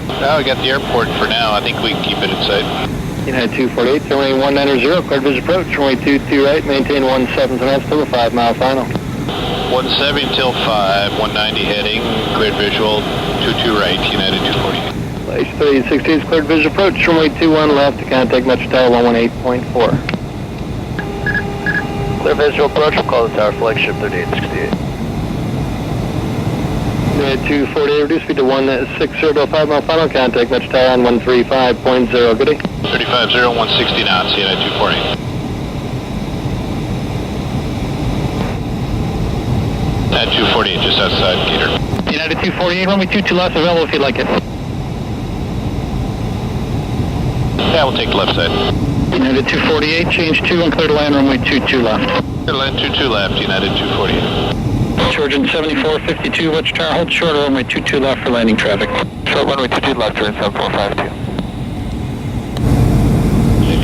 No, we got the airport for now. I think we can keep it in sight. United 248, runway 190, cleared visual approach, runway 22 right, maintain 17 knots till the 5 mile final. 170 till 5, 190 heading, cleared visual, 22 right, United 248. Place 3868, cleared visual approach, runway 21 left to contact Metro Tower 118.4. Clear visual approach, we'll call the tower flagship 3868. United 248, reduce speed to 160 to 5 mile final, contact Metro Tower on 135.0, good day. 350, 160 knots, United 248. At 248, just outside Gator. United 248, runway 22 left, available if you'd like it. Yeah, we'll take the left side. United 248, change 2 and clear to land runway 22 left. Clear to land 22 left, United 248. Georgian 7452, Metro Tower, hold short runway 22 left for landing traffic. Short runway 22 left, turn 7452.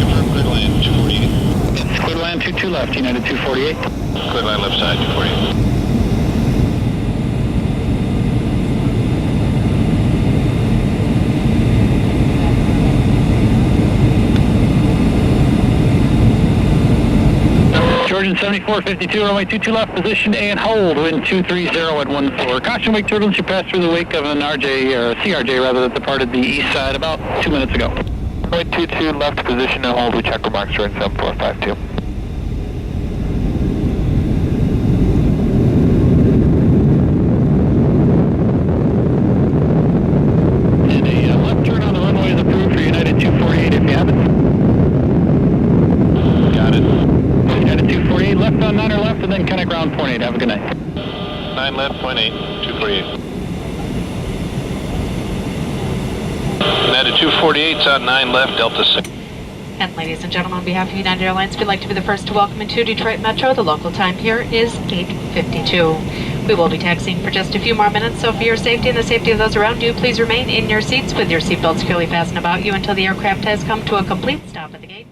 Confirm clear to land 248. Clear to land 22 left, United 248. Clear to land left side 248. Georgian 7452, runway 22 left, position A and hold, wind 230 at 14. Caution wake turbulence, you passed through the wake of an RJ, or CRJ rather, that departed the east side about 2 minutes ago. Runway 22 left, position and hold, we check remarks, turn 7452. And a left turn on the runway is approved for United 248 if you have it. Got it. United 248, left on 9 or left, and then connect ground 0.8. Have a good night. 9 left, 0.8, 248. United 248's on 9 left, Delta 6. And ladies and gentlemen, on behalf of United Airlines, we'd like to be the first to welcome into Detroit Metro. The local time here is 8:52. We will be taxiing for just a few more minutes, so for your safety and the safety of those around you, please remain in your seats with your seatbelt securely fastened about you until the aircraft has come to a complete stop at the gate.